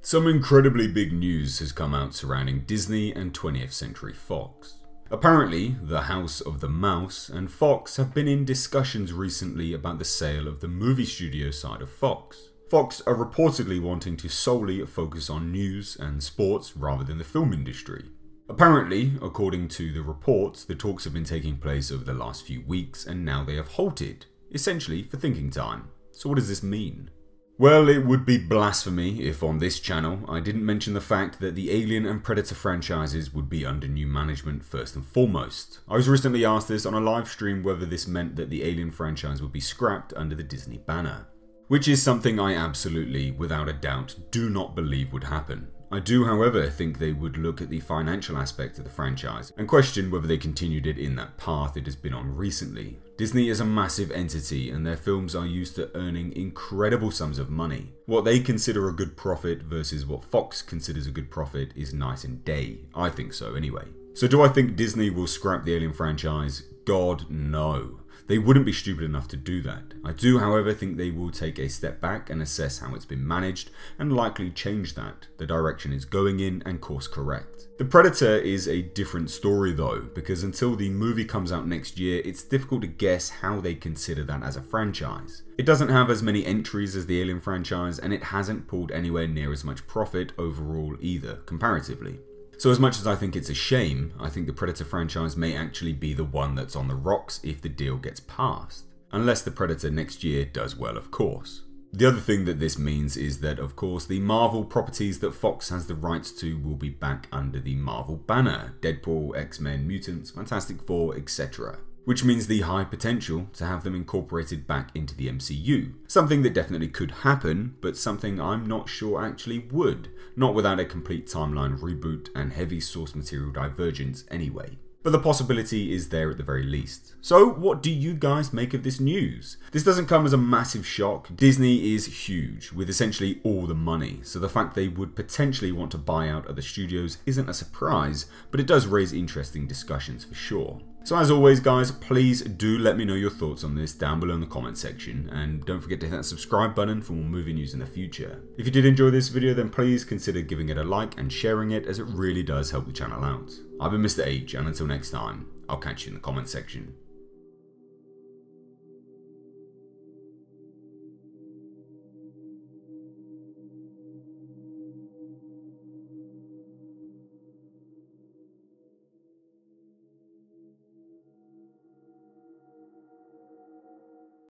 Some incredibly big news has come out surrounding Disney and 20th Century Fox. Apparently, the House of the Mouse and Fox have been in discussions recently about the sale of the movie studio side of Fox. Fox are reportedly wanting to solely focus on news and sports rather than the film industry. Apparently, according to the reports, the talks have been taking place over the last few weeks and now they have halted, essentially for thinking time. So what does this mean? Well, it would be blasphemy if on this channel I didn't mention the fact that the Alien and Predator franchises would be under new management first and foremost. I was recently asked this on a live stream whether this meant that the Alien franchise would be scrapped under the Disney banner. Which is something I absolutely, without a doubt, do not believe would happen. I do, however, think they would look at the financial aspect of the franchise and question whether they continued it in that path it has been on recently. Disney is a massive entity and their films are used to earning incredible sums of money. What they consider a good profit versus what Fox considers a good profit is night and day. I think so anyway. So do I think Disney will scrap the Alien franchise? God, no. They wouldn't be stupid enough to do that. I do, however, think they will take a step back and assess how it's been managed and likely change that, the direction it's going in, and course correct. The Predator is a different story though, because until the movie comes out next year, it's difficult to guess how they consider that as a franchise. It doesn't have as many entries as the Alien franchise, and it hasn't pulled anywhere near as much profit overall either, comparatively. So as much as I think it's a shame, I think the Predator franchise may actually be the one that's on the rocks if the deal gets passed. Unless the Predator next year does well, of course. The other thing that this means is that, of course, the Marvel properties that Fox has the rights to will be back under the Marvel banner. Deadpool, X-Men, Mutants, Fantastic Four, etc. Which means the high potential to have them incorporated back into the MCU. Something that definitely could happen, but something I'm not sure actually would. Not without a complete timeline reboot and heavy source material divergence anyway. But the possibility is there at the very least. So what do you guys make of this news? This doesn't come as a massive shock. Disney is huge, with essentially all the money, so the fact they would potentially want to buy out other studios isn't a surprise, but it does raise interesting discussions for sure. So as always guys, please do let me know your thoughts on this down below in the comment section, and don't forget to hit that subscribe button for more movie news in the future. If you did enjoy this video, then please consider giving it a like and sharing it, as it really does help the channel out. I've been Mr. H, and until next time, I'll catch you in the comment section.